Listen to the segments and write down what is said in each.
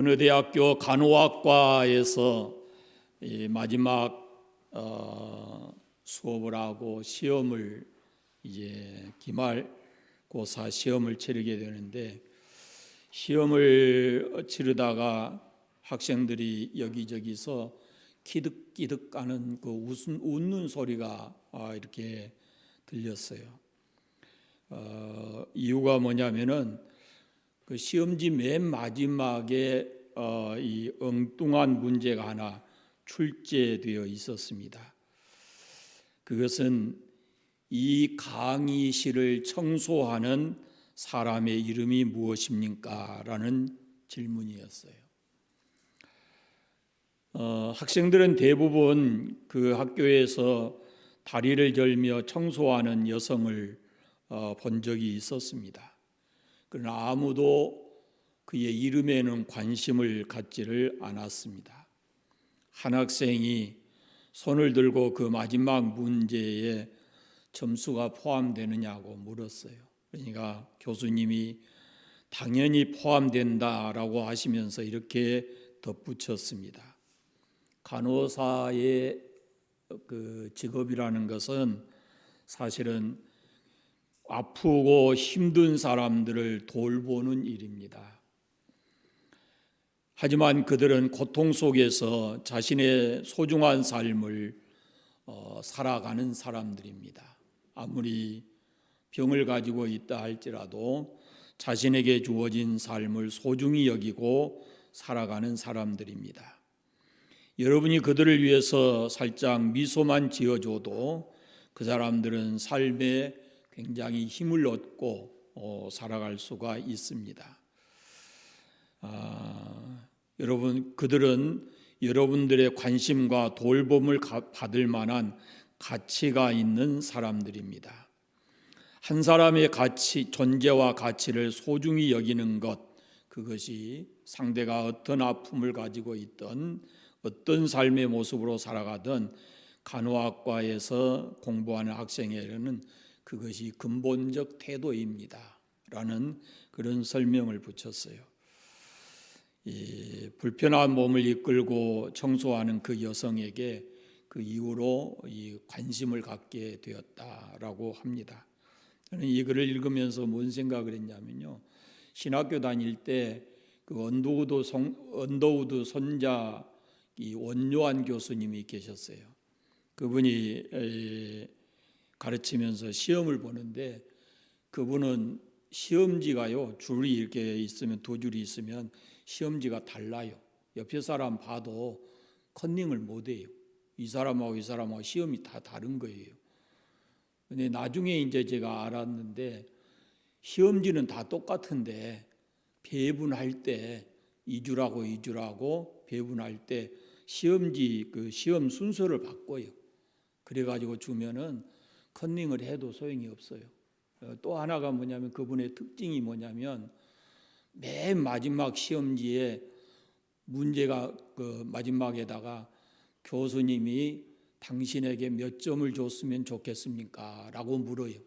어느 대학교 간호학과에서 이 마지막 수업을 하고 시험을 이제 기말고사 시험을 치르게 되는데, 시험을 치르다가 학생들이 여기저기서 키득키득 하는 그 웃는 소리가 이렇게 들렸어요. 이유가 뭐냐면은 그 시험지 맨 마지막에 이 엉뚱한 문제가 하나 출제되어 있었습니다. 그것은 이 강의실을 청소하는 사람의 이름이 무엇입니까? 라는 질문이었어요. 학생들은 대부분 그 학교에서 다리를 절며 청소하는 여성을 본 적이 있었습니다. 그러나 아무도 그의 이름에는 관심을 갖지를 않았습니다. 한 학생이 손을 들고 그 마지막 문제에 점수가 포함되느냐고 물었어요. 그러니까 교수님이 당연히 포함된다라고 하시면서 이렇게 덧붙였습니다. 간호사의 그 직업이라는 것은 사실은 아프고 힘든 사람들을 돌보는 일입니다. 하지만 그들은 고통 속에서 자신의 소중한 삶을 살아가는 사람들입니다. 아무리 병을 가지고 있다 할지라도 자신에게 주어진 삶을 소중히 여기고 살아가는 사람들입니다. 여러분이 그들을 위해서 살짝 미소만 지어줘도 그 사람들은 삶에 굉장히 힘을 얻고 살아갈 수가 있습니다. 여러분, 그들은 여러분들의 관심과 돌봄을 받을 만한 가치가 있는 사람들입니다. 한 사람의 가치, 존재와 가치를 소중히 여기는 것, 그것이 상대가 어떤 아픔을 가지고 있든 어떤 삶의 모습으로 살아가든 간호학과에서 공부하는 학생에게는 그것이 근본적 태도입니다. 라는 그런 설명을 붙였어요. 이 불편한 몸을 이끌고 청소하는 그 여성에게 그 이후로 이 관심을 갖게 되었다라고 합니다. 저는 이 글을 읽으면서 뭔 생각을 했냐면요, 신학교 다닐 때 그 언더우드 손자 이 원요한 교수님이 계셨어요. 그분이 가르치면서 시험을 보는데, 그분은 시험지가요, 줄이 이렇게 있으면, 두 줄이 있으면 시험지가 달라요. 옆에 사람 봐도 컨닝을 못해요. 이 사람하고 이 사람하고 시험이 다 다른 거예요. 근데 나중에 이제 제가 알았는데, 시험지는 다 똑같은데 배분할 때 이 줄하고 배분할 때 시험지 그 시험 순서를 바꿔요. 그래가지고 주면은 컨닝을 해도 소용이 없어요. 또 하나가 뭐냐면, 그분의 특징이 뭐냐면, 맨 마지막 시험지에 문제가 그 마지막에다가 교수님이 당신에게 몇 점을 줬으면 좋겠습니까? 라고 물어요.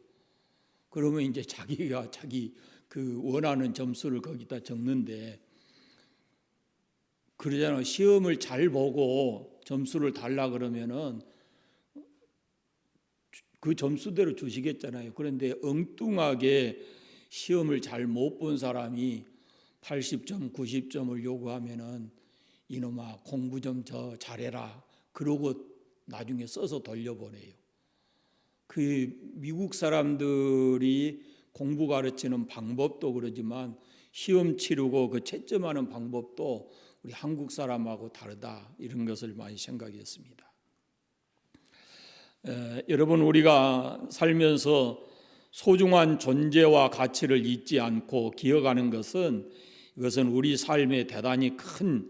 그러면 이제 자기가 자기 그 원하는 점수를 거기다 적는데, 그러잖아요. 시험을 잘 보고 점수를 달라 그러면은 그 점수대로 주시겠잖아요. 그런데 엉뚱하게 시험을 잘 못 본 사람이 80점, 90점을 요구하면은 이놈아 공부 좀 더 잘해라 그러고 나중에 써서 돌려보내요. 그 미국 사람들이 공부 가르치는 방법도 그러지만 시험 치르고 그 채점하는 방법도 우리 한국 사람하고 다르다, 이런 것을 많이 생각했습니다. 여러분, 우리가 살면서 소중한 존재와 가치를 잊지 않고 기억하는 것은, 이것은 우리 삶에 대단히 큰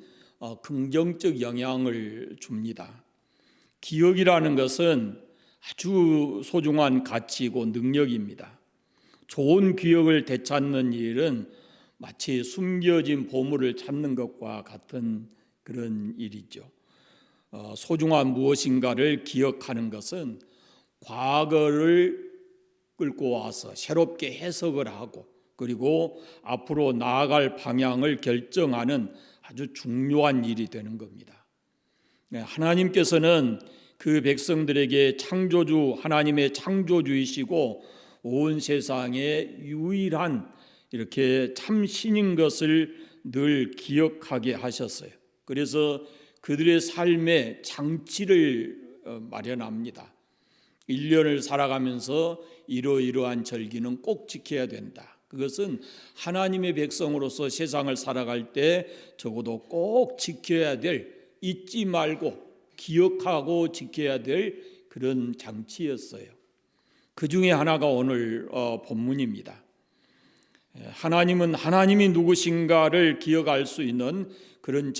긍정적 영향을 줍니다. 기억이라는 것은 아주 소중한 가치이고 능력입니다. 좋은 기억을 되찾는 일은 마치 숨겨진 보물을 찾는 것과 같은 그런 일이죠. 소중한 무엇인가를 기억하는 것은 과거를 끌고 와서 새롭게 해석을 하고, 그리고 앞으로 나아갈 방향을 결정하는 아주 중요한 일이 되는 겁니다. 하나님께서는 그 백성들에게 창조주, 하나님의 창조주이시고 온 세상의 유일한 이렇게 참신인 것을 늘 기억하게 하셨어요. 그래서 그들의 삶에 장치를 마련합니다. 1년을 살아가면서 이러이러한 절기는 꼭 지켜야 된다. 그것은 하나님의 백성으로서 세상을 살아갈 때 적어도 꼭 지켜야 될, 잊지 말고 기억하고 지켜야 될 그런 장치였어요. 그 중에 하나가 오늘 본문입니다. 하나님은 하나님이 누구신가를 기억할 수 있는 그런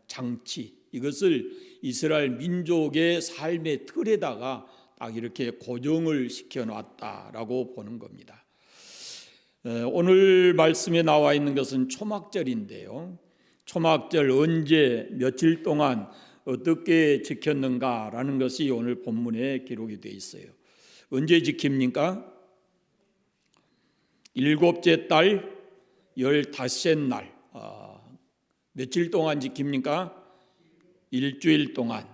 장치, 이것을 이스라엘 민족의 삶의 틀에다가 딱 이렇게 고정을 시켜놨다라고 보는 겁니다. 오늘 말씀에 나와 있는 것은 초막절인데요. 초막절 언제 며칠 동안 어떻게 지켰는가라는 것이 오늘 본문에 기록이 되어 있어요. 언제 지킵니까? 7째 달 15째 날. 며칠 동안 지킵니까? 일주일 동안.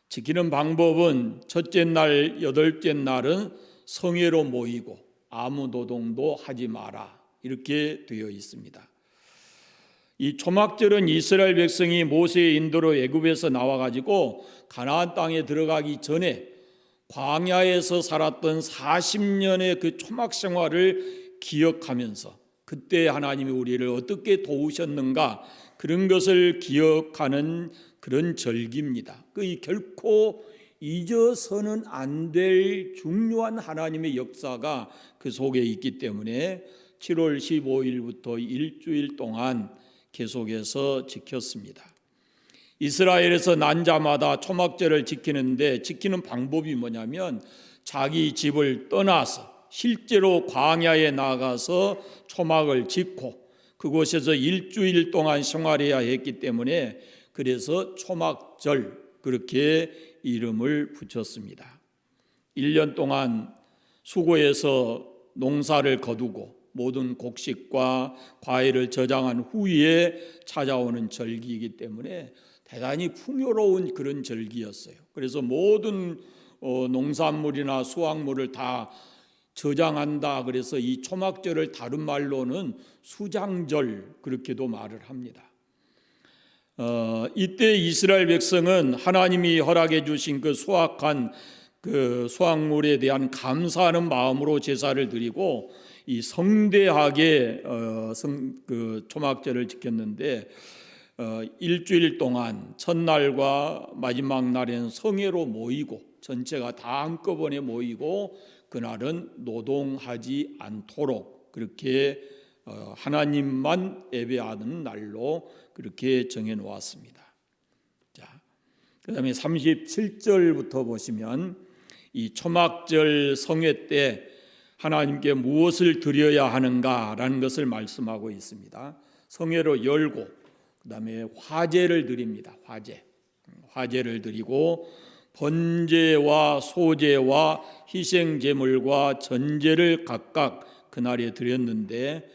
지키는 방법은 첫째 날, 8째 날은 성회로 모이고 아무 노동도 하지 마라, 이렇게 되어 있습니다. 이 초막절은 이스라엘 백성이 모세의 인도로 애굽에서 나와가지고 가나안 땅에 들어가기 전에 광야에서 살았던 40년의 그 초막 생활을 기억하면서 그때 하나님이 우리를 어떻게 도우셨는가, 그런 것을 기억하는 그런 절기입니다. 그 결코 잊어서는 안 될 중요한 하나님의 역사가 그 속에 있기 때문에 7월 15일부터 일주일 동안 계속해서 지켰습니다. 이스라엘에서 난 자마다 초막절을 지키는데 지키는 방법이 뭐냐면 자기 집을 떠나서 실제로 광야에 나가서 초막을 짓고 그곳에서 일주일 동안 생활해야 했기 때문에 그래서 초막절, 그렇게 이름을 붙였습니다. 1년 동안 수고해서 농사를 거두고 모든 곡식과 과일을 저장한 후에 찾아오는 절기이기 때문에 대단히 풍요로운 그런 절기였어요. 그래서 모든 농산물이나 수확물을 다 저장한다. 그래서 이 초막절을 다른 말로는 수장절, 그렇게도 말을 합니다. 이때 이스라엘 백성은 하나님이 허락해 주신 그 수확한 그 수확물에 대한 감사하는 마음으로 제사를 드리고 이 성대하게 그 초막절을 지켰는데 일주일 동안 첫날과 마지막 날에는 성회로 모이고 전체가 다 한꺼번에 모이고 그날은 노동하지 않도록 그렇게 하나님만 예배하는 날로 그렇게 정해 놓았습니다. 자, 그다음에 37절부터 보시면 이 초막절 성회 때 하나님께 무엇을 드려야 하는가라는 것을 말씀하고 있습니다. 성회로 열고 그다음에 화제를 드립니다. 화제를 드리고 번제와 소제와 희생 제물과 전제를 각각 그날에 드렸는데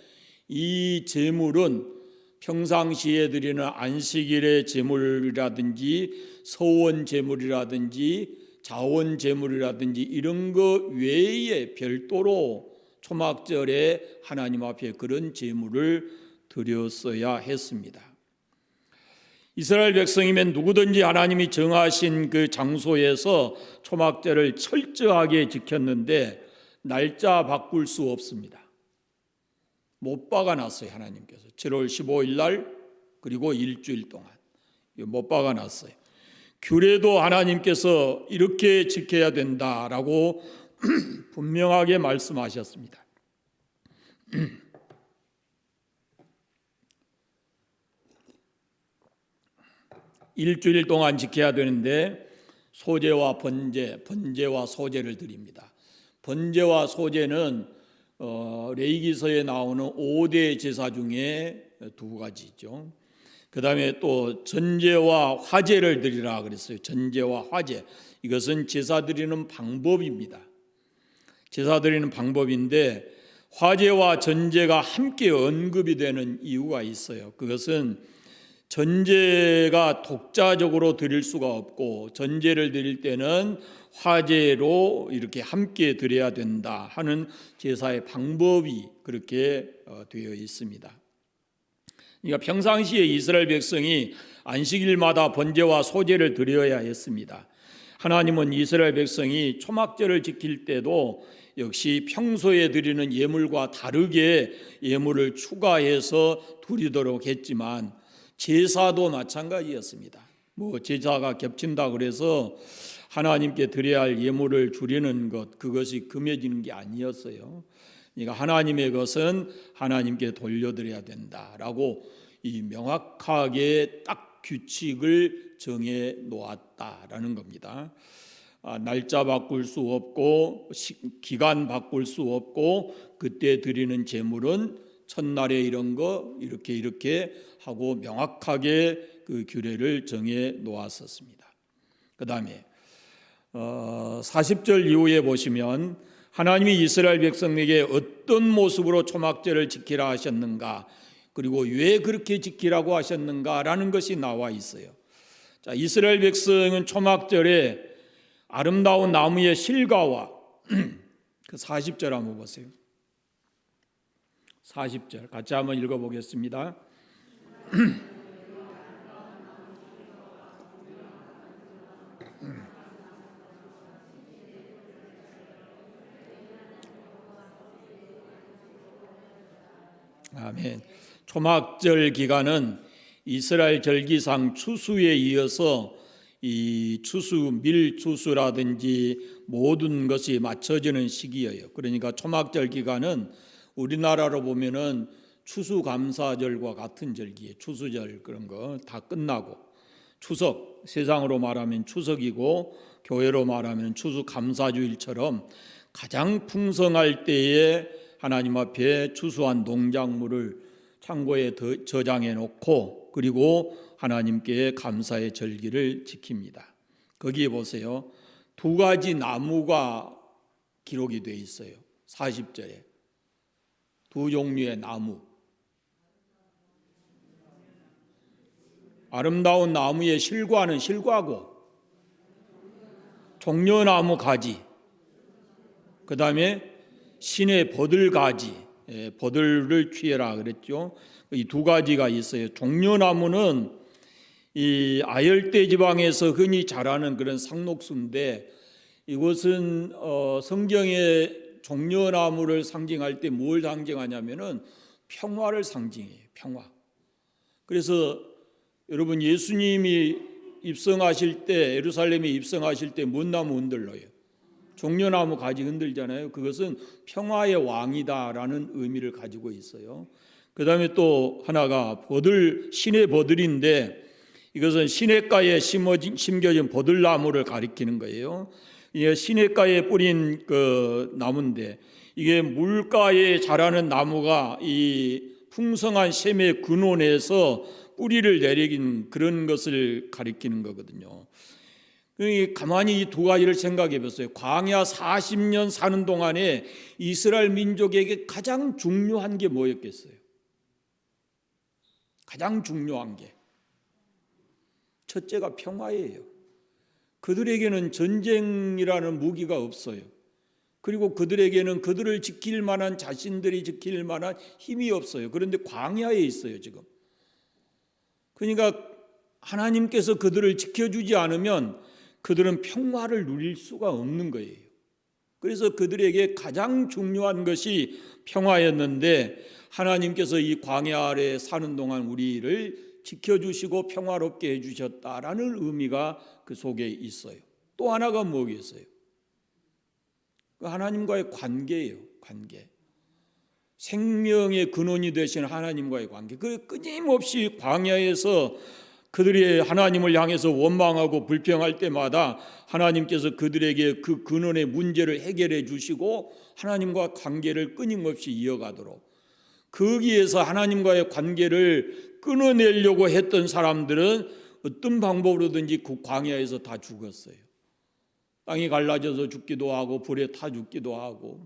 이 제물은 평상시에 드리는 안식일의 제물이라든지 서원 제물이라든지 자원 제물이라든지 이런 것 외에 별도로 초막절에 하나님 앞에 그런 제물을 드렸어야 했습니다. 이스라엘 백성이면 누구든지 하나님이 정하신 그 장소에서 초막절을 철저하게 지켰는데 날짜 바꿀 수 없습니다. 못 박아놨어요. 하나님께서 7월 15일 날 그리고 일주일 동안 못 박아놨어요. 규례도 하나님께서 이렇게 지켜야 된다라고 분명하게 말씀하셨습니다. 일주일 동안 지켜야 되는데 소제와 번제와 소제를 드립니다. 번제와 소제는 레위기서에 나오는 5대 제사 중에 2가지죠. 그 다음에 또 전제와 화제를 드리라 그랬어요. 전제와 화제, 이것은 제사 드리는 방법입니다. 제사 드리는 방법인데 화제와 전제가 함께 언급이 되는 이유가 있어요. 그것은 전제가 독자적으로 드릴 수가 없고 전제를 드릴 때는 화제로 이렇게 함께 드려야 된다 하는 제사의 방법이 그렇게 되어 있습니다. 그러니까 평상시에 이스라엘 백성이 안식일마다 번제와 소제를 드려야 했습니다. 하나님은 이스라엘 백성이 초막절을 지킬 때도 역시 평소에 드리는 예물과 다르게 예물을 추가해서 드리도록 했지만 제사도 마찬가지였습니다. 제사가 겹친다 그래서 하나님께 드려야 할 예물을 줄이는 것, 그것이 금해지는 게 아니었어요. 그러니까 하나님의 것은 하나님께 돌려드려야 된다라고 이 명확하게 딱 규칙을 정해 놓았다라는 겁니다. 날짜 바꿀 수 없고 기간 바꿀 수 없고 그때 드리는 제물은 첫날에 이런 거 이렇게 하고 명확하게 그 규례를 정해 놓았었습니다. 그 다음에 40절 이후에 보시면 하나님이 이스라엘 백성에게 어떤 모습으로 초막절을 지키라 하셨는가, 그리고 왜 그렇게 지키라고 하셨는가라는 것이 나와 있어요. 자, 이스라엘 백성은 초막절에 아름다운 나무의 실과와 그 40절 한번 보세요. 40절 같이 한번 읽어보겠습니다. 아멘. 초막절 기간은 이스라엘 절기상 추수에 이어서 이 추수, 밀추수라든지 모든 것이 맞춰지는 시기예요. 그러니까 초막절 기간은 우리나라로 보면은 추수감사절과 같은 절기예요. 추수절 그런 거 다 끝나고 추석, 세상으로 말하면 추석이고 교회로 말하면 추수감사주일처럼 가장 풍성할 때에 하나님 앞에 추수한 농작물을 창고에 저장해 놓고 그리고 하나님께 감사의 절기를 지킵니다. 거기에 보세요. 두 가지 나무가 기록이 되어 있어요. 40절에 두 종류의 나무, 아름다운 나무의 실과는 실과고 종려나무 가지, 그 다음에 신의 버들가지, 버들을 취해라 그랬죠. 이 두 가지가 있어요. 종려나무는 이 아열대 지방에서 흔히 자라는 그런 상록수인데 이것은 성경의 종려나무를 상징할 때 뭘 상징하냐면은 평화를 상징해요. 평화. 그래서 여러분 예수님이 입성하실 때 예루살렘에 입성하실 때 뭔 나무 흔들러요? 종려나무 가지 흔들잖아요. 그것은 평화의 왕이다라는 의미를 가지고 있어요. 그 다음에 또 하나가 버들, 신의 버들인데 이것은 시냇가에 심겨진 버들나무를 가리키는 거예요. 이게 시냇가에 뿌린 그 나무인데 이게 물가에 자라는 나무가 이 풍성한 샘의 근원에서 뿌리를 내리긴 그런 것을 가리키는 거거든요. 가만히 이 두 가지를 생각해 보세요. 광야 40년 사는 동안에 이스라엘 민족에게 가장 중요한 게 뭐였겠어요? 가장 중요한 게 첫째가 평화예요. 그들에게는 전쟁이라는 무기가 없어요. 그리고 그들에게는 그들을 지킬 만한 자신들이 지킬 만한 힘이 없어요. 그런데 광야에 있어요 지금. 그러니까 하나님께서 그들을 지켜주지 않으면 그들은 평화를 누릴 수가 없는 거예요. 그래서 그들에게 가장 중요한 것이 평화였는데 하나님께서 이 광야 아래 사는 동안 우리를 지켜주시고 평화롭게 해주셨다라는 의미가 그 속에 있어요. 또 하나가 뭐겠어요? 하나님과의 관계예요. 관계. 생명의 근원이 되신 하나님과의 관계. 그 끊임없이 광야에서 그들이 하나님을 향해서 원망하고 불평할 때마다 하나님께서 그들에게 그 근원의 문제를 해결해 주시고 하나님과 관계를 끊임없이 이어가도록, 거기에서 하나님과의 관계를 끊어내려고 했던 사람들은 어떤 방법으로든지 그 광야에서 다 죽었어요. 땅이 갈라져서 죽기도 하고 불에 타 죽기도 하고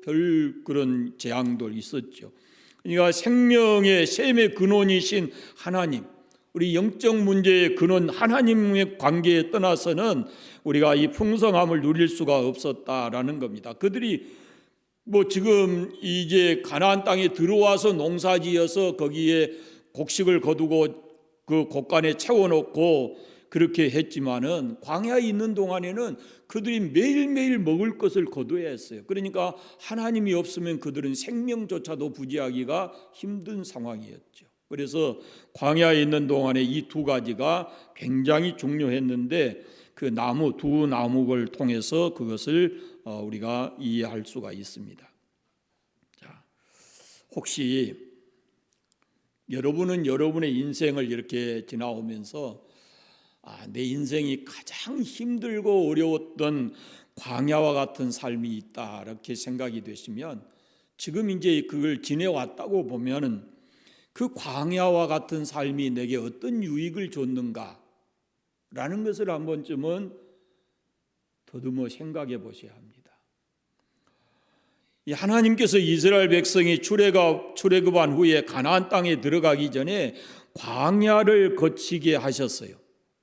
별 그런 재앙도 있었죠. 그러니까 생명의 샘의 근원이신 하나님, 우리 영적 문제의 근원 하나님의 관계에 떠나서는 우리가 이 풍성함을 누릴 수가 없었다라는 겁니다. 그들이 지금 이제 가나안 땅에 들어와서 농사지어서 거기에 곡식을 거두고 그 곡간에 채워놓고 그렇게 했지만은 광야에 있는 동안에는 그들이 매일매일 먹을 것을 거두어야 했어요. 그러니까 하나님이 없으면 그들은 생명조차도 부지하기가 힘든 상황이었죠. 그래서 광야에 있는 동안에 이 두 가지가 굉장히 중요했는데 그 두 나무를 통해서 그것을 우리가 이해할 수가 있습니다. 자, 혹시 여러분은 여러분의 인생을 이렇게 지나오면서 내 인생이 가장 힘들고 어려웠던 광야와 같은 삶이 있다 이렇게 생각이 되시면 지금 이제 그걸 지내왔다고 보면은 그 광야와 같은 삶이 내게 어떤 유익을 줬는가라는 것을 한 번쯤은 더듬어 생각해 보셔야 합니다. 하나님께서 이스라엘 백성이 출애굽한 후에 가나안 땅에 들어가기 전에 광야를 거치게 하셨어요.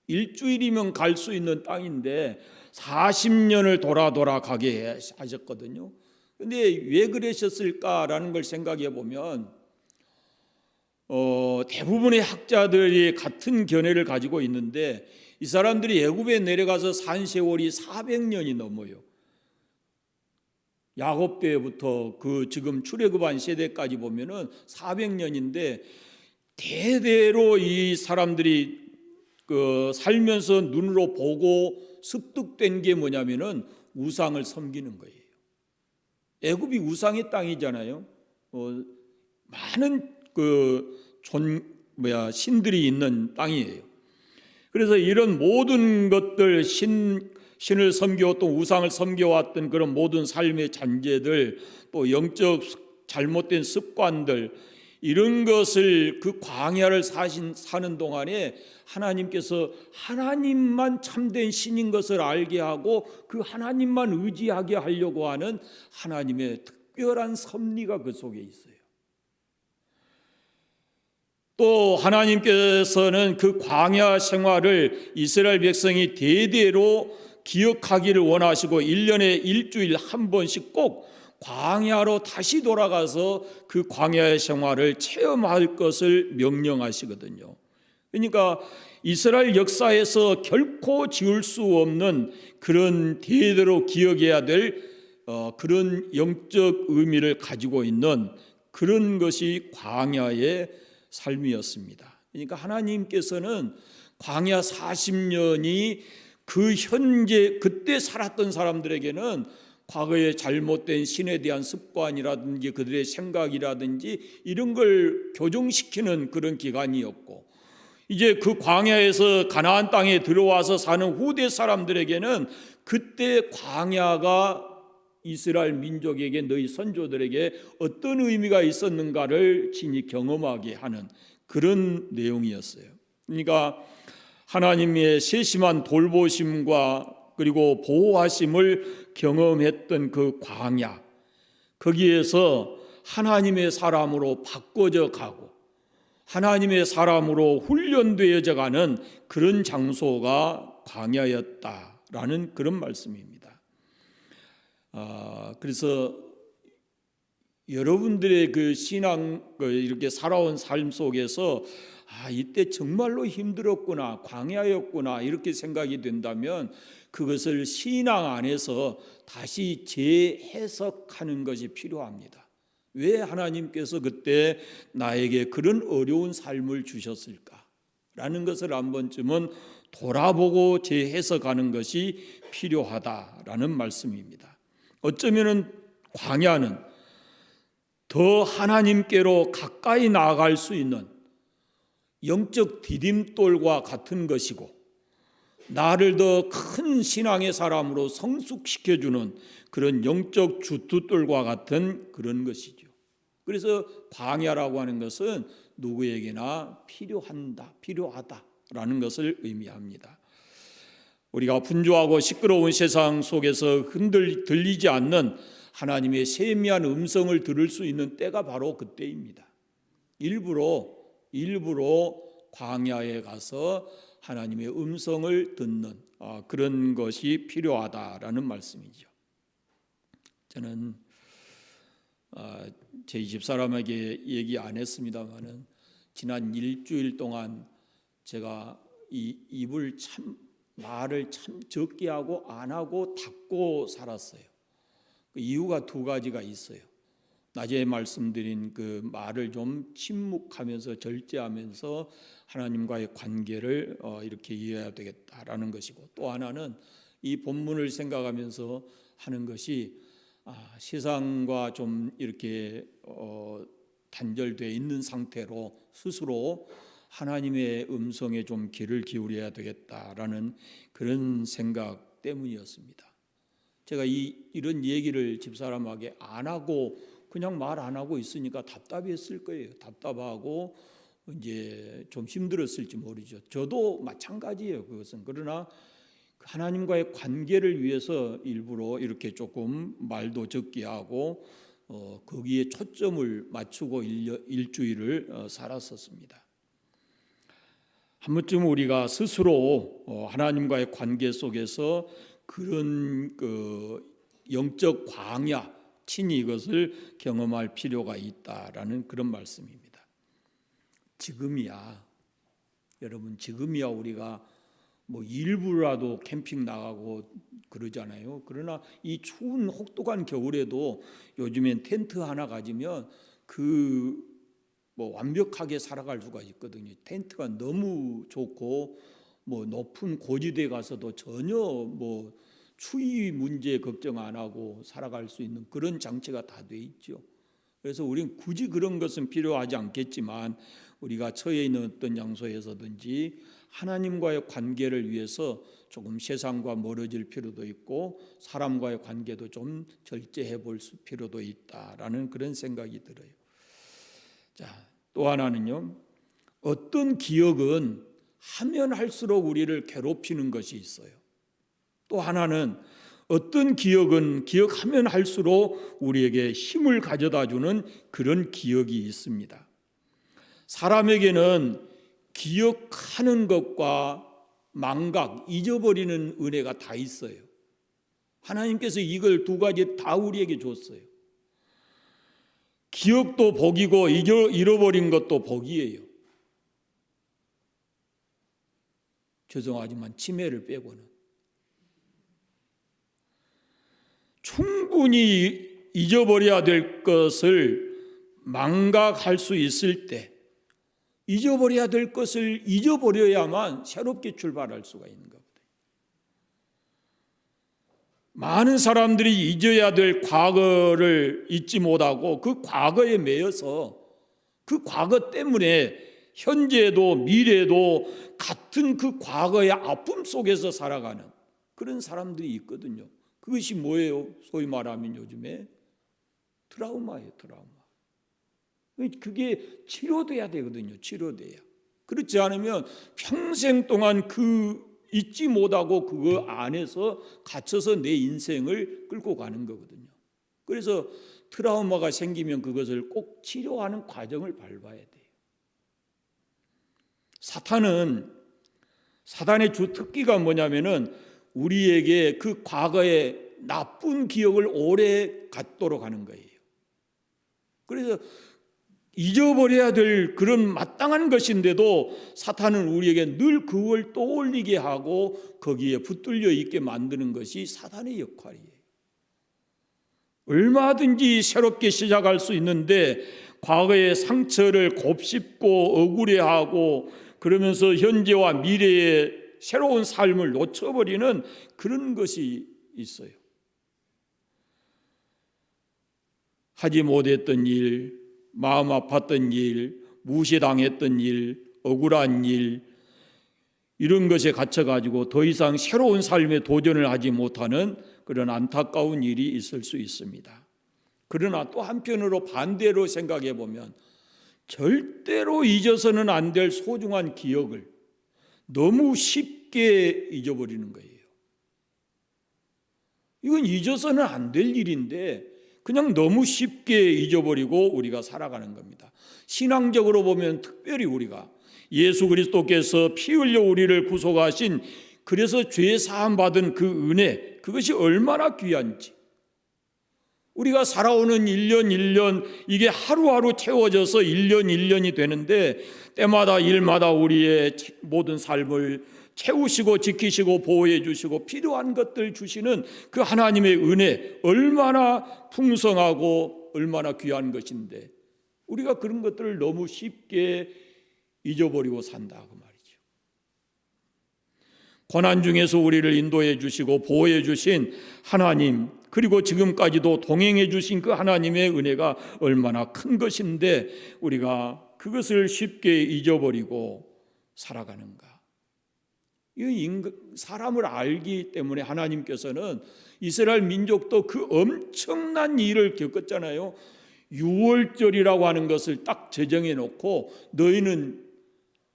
일주일이면 갈 수 있는 땅인데 40년을 돌아 가게 하셨거든요. 그런데 왜 그러셨을까라는 걸 생각해 보면 대부분의 학자들이 같은 견해를 가지고 있는데 이 사람들이 애굽에 내려가서 산 세월이 400년이 넘어요. 야곱 때부터 그 지금 출애굽한 세대까지 보면은 400년인데 대대로 이 사람들이 살면서 눈으로 보고 습득된 게 뭐냐면은 우상을 섬기는 거예요. 애굽이 우상의 땅이잖아요. 많은 신들이 있는 땅이에요. 그래서 이런 모든 것들 신을 섬겨왔던 우상을 섬겨왔던 그런 모든 삶의 잔재들 또 영적 잘못된 습관들 이런 것을 그 광야를 사는 동안에 하나님께서 하나님만 참된 신인 것을 알게 하고 그 하나님만 의지하게 하려고 하는 하나님의 특별한 섭리가 그 속에 있어요. 또 하나님께서는 그 광야 생활을 이스라엘 백성이 대대로 기억하기를 원하시고 1년에 일주일 한 번씩 꼭 광야로 다시 돌아가서 그 광야의 생활을 체험할 것을 명령하시거든요. 그러니까 이스라엘 역사에서 결코 지울 수 없는 그런 대대로 기억해야 될 그런 영적 의미를 가지고 있는 그런 것이 광야의 삶이었습니다. 그러니까 하나님께서는 광야 40년이 그 현재 그때 살았던 사람들에게는 과거의 잘못된 신에 대한 습관이라든지 그들의 생각이라든지 이런 걸 교정시키는 그런 기간이었고 이제 그 광야에서 가나안 땅에 들어와서 사는 후대 사람들에게는 그때 광야가 이스라엘 민족에게 너희 선조들에게 어떤 의미가 있었는가를 친히 경험하게 하는 그런 내용이었어요. 그러니까 하나님의 세심한 돌보심과 그리고 보호하심을 경험했던 그 광야 거기에서 하나님의 사람으로 바꿔져 가고 하나님의 사람으로 훈련되어져 가는 그런 장소가 광야였다라는 그런 말씀입니다. 그래서 여러분들의 그 신앙 이렇게 살아온 삶 속에서 이때 정말로 힘들었구나 광야였구나 이렇게 생각이 된다면 그것을 신앙 안에서 다시 재해석하는 것이 필요합니다. 왜 하나님께서 그때 나에게 그런 어려운 삶을 주셨을까라는 것을 한 번쯤은 돌아보고 재해석하는 것이 필요하다라는 말씀입니다. 어쩌면은 광야는 더 하나님께로 가까이 나아갈 수 있는 영적 디딤돌과 같은 것이고 나를 더 큰 신앙의 사람으로 성숙시켜주는 그런 영적 주춧돌과 같은 그런 것이죠. 그래서 광야라고 하는 것은 누구에게나 필요하다라는 것을 의미합니다. 우리가 분주하고 시끄러운 세상 속에서 들리지 않는 하나님의 세미한 음성을 들을 수 있는 때가 바로 그때입니다. 일부러 광야에 가서 하나님의 음성을 듣는 그런 것이 필요하다라는 말씀이죠. 저는 제 집사람에게 얘기 안 했습니다마는 지난 일주일 동안 제가 이 입을 말을 참 적게 하고 안 하고 닫고 살았어요. 그 이유가 두 가지가 있어요. 낮에 말씀드린 그 말을 좀 침묵하면서 절제하면서 하나님과의 관계를 이렇게 이해해야 되겠다라는 것이고, 또 하나는 이 본문을 생각하면서 하는 것이 세상과 좀 이렇게 단절되어 있는 상태로 스스로 하나님의 음성에 좀 귀를 기울여야 되겠다라는 그런 생각 때문이었습니다. 제가 이런 얘기를 집사람에게 안 하고 그냥 말 안 하고 있으니까 답답했을 거예요. 답답하고 이제 좀 힘들었을지 모르죠. 저도 마찬가지예요, 그것은. 그러나 하나님과의 관계를 위해서 일부러 이렇게 조금 말도 적게 하고 거기에 초점을 맞추고 일주일을 살았었습니다. 한 번쯤 우리가 스스로 하나님과의 관계 속에서 그런 영적 광야, 친히 이것을 경험할 필요가 있다라는 그런 말씀입니다. 지금이야, 여러분, 지금이야 우리가 뭐 일부라도 캠핑 나가고 그러잖아요. 그러나 이 추운 혹독한 겨울에도 요즘엔 텐트 하나 가지면 뭐 완벽하게 살아갈 수가 있거든요. 텐트가 너무 좋고 뭐 높은 고지대에 가서도 전혀 뭐 추위 문제 걱정 안 하고 살아갈 수 있는 그런 장치가 다 돼 있죠. 그래서 우리는 굳이 그런 것은 필요하지 않겠지만 우리가 처해 있는 어떤 장소에서든지 하나님과의 관계를 위해서 조금 세상과 멀어질 필요도 있고 사람과의 관계도 좀 절제해 볼 필요도 있다라는 그런 생각이 들어요. 자, 또 하나는요, 어떤 기억은 하면 할수록 우리를 괴롭히는 것이 있어요. 또 하나는 어떤 기억은 기억하면 할수록 우리에게 힘을 가져다 주는 그런 기억이 있습니다. 사람에게는 기억하는 것과 망각, 잊어버리는 은혜가 다 있어요. 하나님께서 이걸 두 가지 다 우리에게 줬어요. 기억도 복이고 잃어버린 것도 복이에요. 죄송하지만 치매를 빼고는 충분히 잊어버려야 될 것을 망각할 수 있을 때 잊어버려야 될 것을 잊어버려야만 새롭게 출발할 수가 있는 거거든요. 많은 사람들이 잊어야 될 과거를 잊지 못하고 그 과거에 매여서 그 과거 때문에 현재도 미래도 같은 그 과거의 아픔 속에서 살아가는 그런 사람들이 있거든요. 그것이 뭐예요? 소위 말하면 요즘에 트라우마예요, 트라우마. 그게 치료돼야 되거든요. 치료돼야. 그렇지 않으면 평생 동안 잊지 못하고 그거 안에서 갇혀서 내 인생을 끌고 가는 거거든요. 그래서 트라우마가 생기면 그것을 꼭 치료하는 과정을 밟아야 돼요. 사단의 주 특기가 뭐냐면은 우리에게 그 과거의 나쁜 기억을 오래 갖도록 하는 거예요. 그래서 잊어버려야 될 그런 마땅한 것인데도 사탄은 우리에게 늘 그걸 떠올리게 하고 거기에 붙들려 있게 만드는 것이 사탄의 역할이에요. 얼마든지 새롭게 시작할 수 있는데 과거의 상처를 곱씹고 억울해하고 그러면서 현재와 미래의 새로운 삶을 놓쳐버리는 그런 것이 있어요. 하지 못했던 일, 마음 아팠던 일, 무시당했던 일, 억울한 일, 이런 것에 갇혀가지고 더 이상 새로운 삶에 도전을 하지 못하는 그런 안타까운 일이 있을 수 있습니다. 그러나 또 한편으로 반대로 생각해 보면 절대로 잊어서는 안 될 소중한 기억을 너무 쉽게 잊어버리는 거예요. 이건 잊어서는 안 될 일인데 그냥 너무 쉽게 잊어버리고 우리가 살아가는 겁니다. 신앙적으로 보면 특별히 우리가 예수 그리스도께서 피 흘려 우리를 구속하신, 그래서 죄 사함 받은 그 은혜, 그것이 얼마나 귀한지, 우리가 살아오는 1년 1년 이게 하루하루 채워져서 1년 1년이 되는데 때마다 일마다 우리의 모든 삶을 채우시고 지키시고 보호해 주시고 필요한 것들 주시는 그 하나님의 은혜, 얼마나 풍성하고 얼마나 귀한 것인데 우리가 그런 것들을 너무 쉽게 잊어버리고 산다 그 말이죠. 고난 중에서 우리를 인도해 주시고 보호해 주신 하나님, 그리고 지금까지도 동행해 주신 그 하나님의 은혜가 얼마나 큰 것인데 우리가 그것을 쉽게 잊어버리고 살아가는가. 사람을 알기 때문에 하나님께서는 이스라엘 민족도 그 엄청난 일을 겪었잖아요. 유월절이라고 하는 것을 딱 제정해 놓고 너희는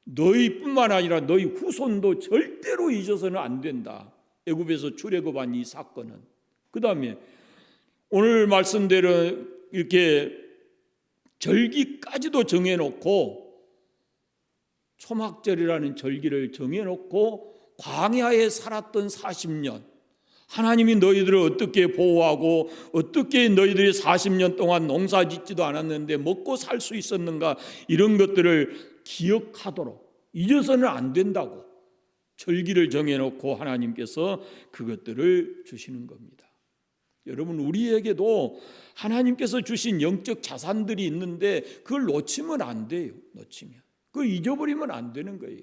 너희뿐만 아니라 너희 후손도 절대로 잊어서는 안 된다. 애굽에서 출애굽한 이 사건은. 그 다음에 오늘 말씀대로 이렇게 절기까지도 정해놓고, 초막절이라는 절기를 정해놓고 광야에 살았던 40년, 하나님이 너희들을 어떻게 보호하고 어떻게 너희들이 40년 동안 농사 짓지도 않았는데 먹고 살 수 있었는가, 이런 것들을 기억하도록 잊어서는 안 된다고 절기를 정해놓고 하나님께서 그것들을 주시는 겁니다. 여러분, 우리에게도 하나님께서 주신 영적 자산들이 있는데 그걸 놓치면 안 돼요. 놓치면 그걸 잊어버리면 안 되는 거예요.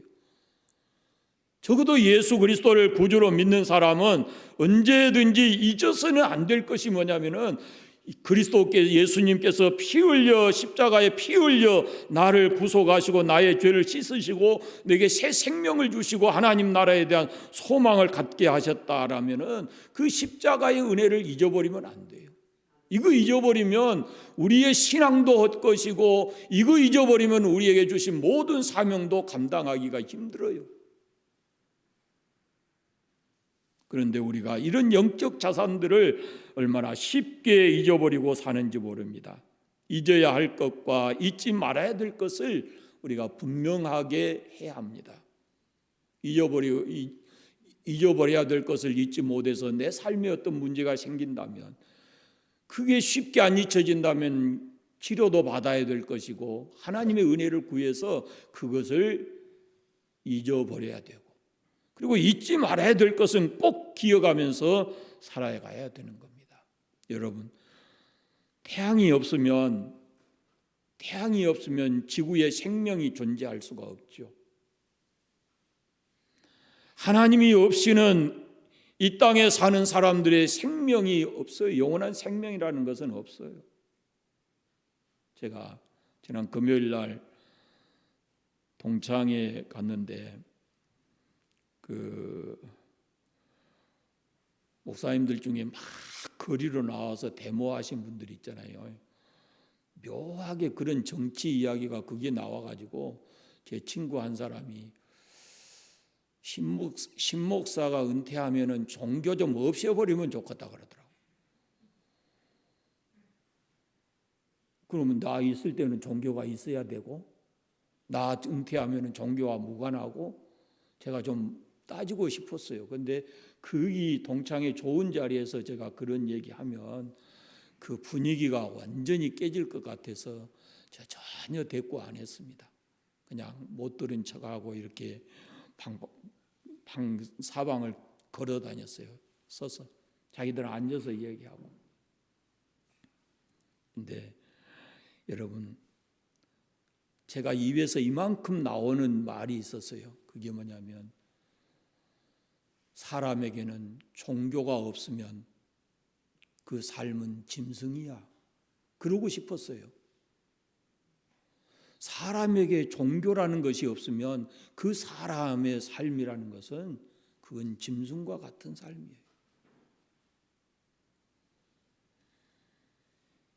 적어도 예수 그리스도를 구주로 믿는 사람은 언제든지 잊어서는 안 될 것이 뭐냐면은 예수님께서 피 흘려, 십자가에 피 흘려 나를 구속하시고 나의 죄를 씻으시고 내게 새 생명을 주시고 하나님 나라에 대한 소망을 갖게 하셨다라면은 그 십자가의 은혜를 잊어버리면 안 돼요. 이거 잊어버리면 우리의 신앙도 헛것이고, 이거 잊어버리면 우리에게 주신 모든 사명도 감당하기가 힘들어요. 그런데 우리가 이런 영적 자산들을 얼마나 쉽게 잊어버리고 사는지 모릅니다. 잊어야 할 것과 잊지 말아야 될 것을 우리가 분명하게 해야 합니다. 잊어버려야 될 것을 잊지 못해서 내 삶에 어떤 문제가 생긴다면, 그게 쉽게 안 잊혀진다면 치료도 받아야 될 것이고 하나님의 은혜를 구해서 그것을 잊어버려야 되고, 그리고 잊지 말아야 될 것은 꼭 기억하면서 살아가야 되는 겁니다. 여러분, 태양이 없으면 지구에 생명이 존재할 수가 없죠. 하나님이 없이는 이 땅에 사는 사람들의 생명이 없어요. 영원한 생명이라는 것은 없어요. 제가 지난 금요일 날 동창에 갔는데 목사님들 중에 막 거리로 나와서 데모하신 분들이 있잖아요. 묘하게 그런 정치 이야기가 그게 나와가지고 제 친구 한 사람이 신목사가 은퇴하면은 종교 좀 없애버리면 좋겠다 그러더라고. 그러면 나 있을 때는 종교가 있어야 되고, 나 은퇴하면은 종교와 무관하고, 제가 좀 따지고 싶었어요. 그런데 이 동창의 좋은 자리에서 제가 그런 얘기하면 그 분위기가 완전히 깨질 것 같아서 제가 전혀 대꾸 안 했습니다. 그냥 못 들은 척하고 이렇게 사방을 걸어 다녔어요. 서서 자기들은 앉아서 얘기하고. 근데 여러분, 제가 입에서 이만큼 나오는 말이 있었어요. 그게 뭐냐면, 사람에게는 종교가 없으면 그 삶은 짐승이야. 그러고 싶었어요. 사람에게 종교라는 것이 없으면 그 사람의 삶이라는 것은 그건 짐승과 같은 삶이에요.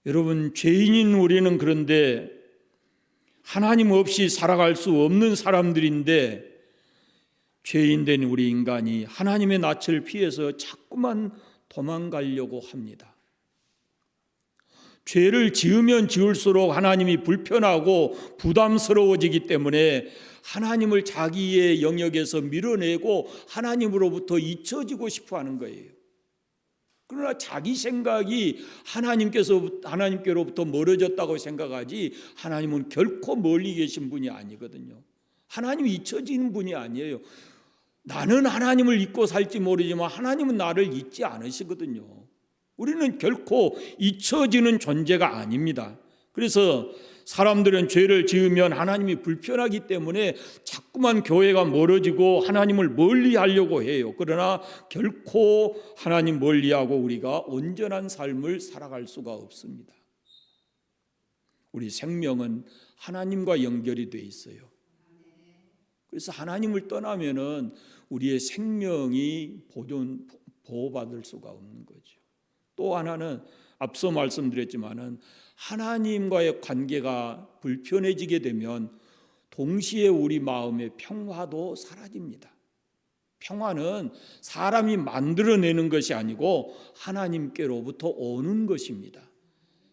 여러분, 죄인인 우리는 그런데 하나님 없이 살아갈 수 없는 사람들인데, 죄인된 우리 인간이 하나님의 낯을 피해서 자꾸만 도망가려고 합니다. 죄를 지으면 지을수록 하나님이 불편하고 부담스러워지기 때문에 하나님을 자기의 영역에서 밀어내고 하나님으로부터 잊혀지고 싶어 하는 거예요. 그러나 자기 생각이 하나님께로부터 멀어졌다고 생각하지, 하나님은 결코 멀리 계신 분이 아니거든요. 하나님이 잊혀지는 분이 아니에요. 나는 하나님을 잊고 살지 모르지만 하나님은 나를 잊지 않으시거든요. 우리는 결코 잊혀지는 존재가 아닙니다. 그래서 사람들은 죄를 지으면 하나님이 불편하기 때문에 자꾸만 교회가 멀어지고 하나님을 멀리하려고 해요. 그러나 결코 하나님 멀리하고 우리가 온전한 삶을 살아갈 수가 없습니다. 우리 생명은 하나님과 연결이 돼 있어요. 그래서 하나님을 떠나면은 우리의 생명이 보호받을 수가 없는 거죠. 또 하나는 앞서 말씀드렸지만은 하나님과의 관계가 불편해지게 되면 동시에 우리 마음의 평화도 사라집니다. 평화는 사람이 만들어내는 것이 아니고 하나님께로부터 오는 것입니다.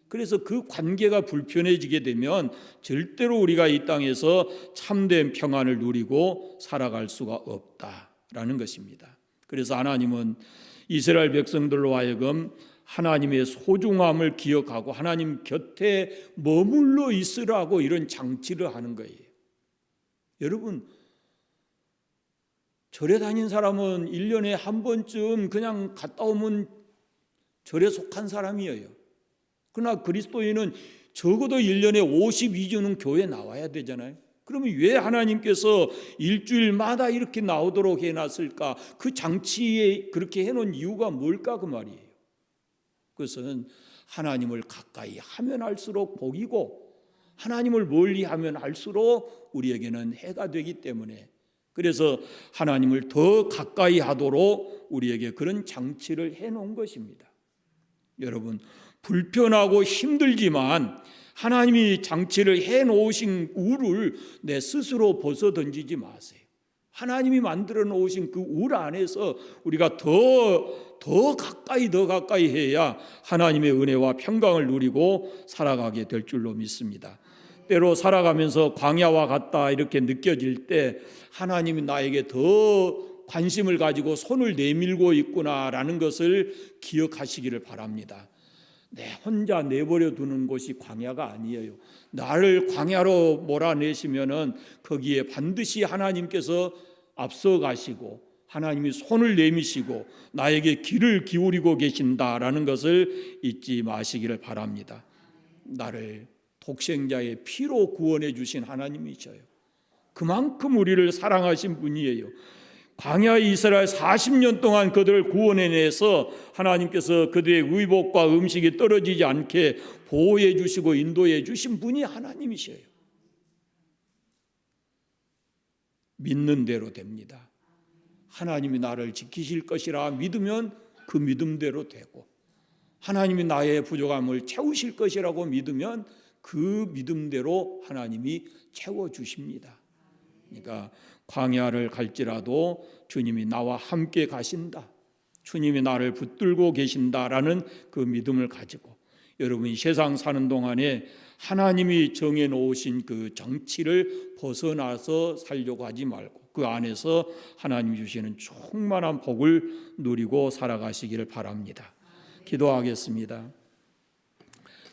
그래서 그 관계가 불편해지게 되면 절대로 우리가 이 땅에서 참된 평안을 누리고 살아갈 수가 없다라는 것입니다. 그래서 하나님은 이스라엘 백성들로 하여금 하나님의 소중함을 기억하고 하나님 곁에 머물러 있으라고 이런 장치를 하는 거예요. 여러분, 절에 다닌 사람은 1년에 한 번쯤 그냥 갔다 오면 절에 속한 사람이에요. 그러나 그리스도인은 적어도 1년에 52주는 교회에 나와야 되잖아요. 그러면 왜 하나님께서 일주일마다 이렇게 나오도록 해놨을까? 그 장치에 그렇게 해놓은 이유가 뭘까 그 말이에요. 그것은 하나님을 가까이 하면 할수록 복이고 하나님을 멀리 하면 할수록 우리에게는 해가 되기 때문에, 그래서 하나님을 더 가까이 하도록 우리에게 그런 장치를 해놓은 것입니다. 여러분, 불편하고 힘들지만 하나님이 장치를 해놓으신 우를 내 스스로 벗어던지지 마세요. 하나님이 만들어 놓으신 그 울 안에서 우리가 더 가까이 해야 하나님의 은혜와 평강을 누리고 살아가게 될 줄로 믿습니다. 때로 살아가면서 광야와 같다 이렇게 느껴질 때 하나님이 나에게 더 관심을 가지고 손을 내밀고 있구나라는 것을 기억하시기를 바랍니다. 내 혼자 내버려 두는 곳이 광야가 아니에요. 나를 광야로 몰아내시면은 거기에 반드시 하나님께서 앞서 가시고 하나님이 손을 내미시고 나에게 귀를 기울이고 계신다라는 것을 잊지 마시기를 바랍니다. 나를 독생자의 피로 구원해 주신 하나님이셔요. 그만큼 우리를 사랑하신 분이에요. 광야 이스라엘 40년 동안 그들을 구원해내서 하나님께서 그들의 의복과 음식이 떨어지지 않게 보호해 주시고 인도해 주신 분이 하나님이셔요. 믿는 대로 됩니다. 하나님이 나를 지키실 것이라 믿으면 그 믿음대로 되고, 하나님이 나의 부족함을 채우실 것이라고 믿으면 그 믿음대로 하나님이 채워주십니다. 그러니까 광야를 갈지라도 주님이 나와 함께 가신다, 주님이 나를 붙들고 계신다라는 그 믿음을 가지고 여러분이 세상 사는 동안에 하나님이 정해놓으신 그 정치를 벗어나서 살려고 하지 말고 그 안에서 하나님이 주시는 충만한 복을 누리고 살아가시기를 바랍니다. 기도하겠습니다.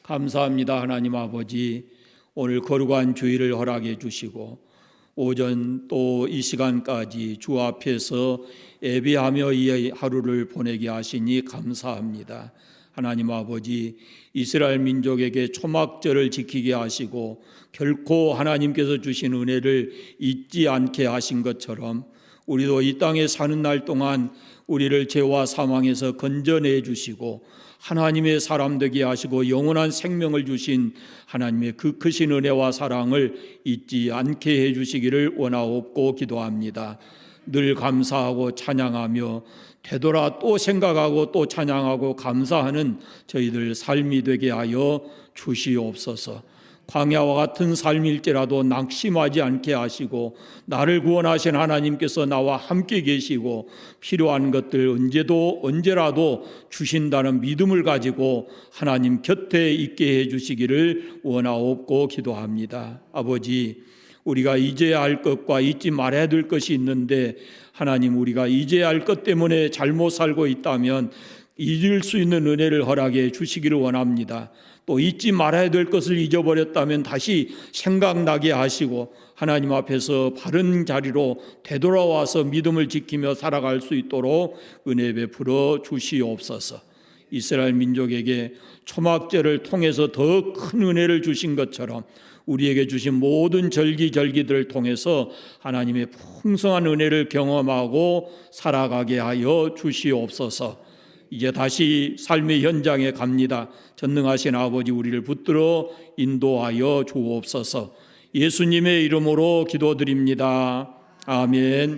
감사합니다. 하나님 아버지, 오늘 거룩한 주일을 허락해 주시고 오전 또 이 시간까지 주 앞에서 예배하며 이 하루를 보내게 하시니 감사합니다. 하나님 아버지, 이스라엘 민족에게 초막절을 지키게 하시고 결코 하나님께서 주신 은혜를 잊지 않게 하신 것처럼 우리도 이 땅에 사는 날 동안 우리를 죄와 사망에서 건져내 주시고 하나님의 사람 되게 하시고 영원한 생명을 주신 하나님의 그 크신 은혜와 사랑을 잊지 않게 해주시기를 원하옵고 기도합니다. 늘 감사하고 찬양하며 되돌아 또 생각하고 또 찬양하고 감사하는 저희들 삶이 되게 하여 주시옵소서. 광야와 같은 삶일지라도 낙심하지 않게 하시고 나를 구원하신 하나님께서 나와 함께 계시고 필요한 것들 언제라도 주신다는 믿음을 가지고 하나님 곁에 있게 해주시기를 원하옵고 기도합니다. 아버지, 우리가 잊어야 할 것과 잊지 말아야 될 것이 있는데 하나님, 우리가 잊어야 할 것 때문에 잘못 살고 있다면 잊을 수 있는 은혜를 허락해 주시기를 원합니다. 또 잊지 말아야 될 것을 잊어버렸다면 다시 생각나게 하시고 하나님 앞에서 바른 자리로 되돌아와서 믿음을 지키며 살아갈 수 있도록 은혜 베풀어 주시옵소서. 이스라엘 민족에게 초막절을 통해서 더 큰 은혜를 주신 것처럼 우리에게 주신 모든 절기들을 통해서 하나님의 풍성한 은혜를 경험하고 살아가게 하여 주시옵소서. 이제 다시 삶의 현장에 갑니다. 전능하신 아버지, 우리를 붙들어 인도하여 주옵소서. 예수님의 이름으로 기도드립니다. 아멘.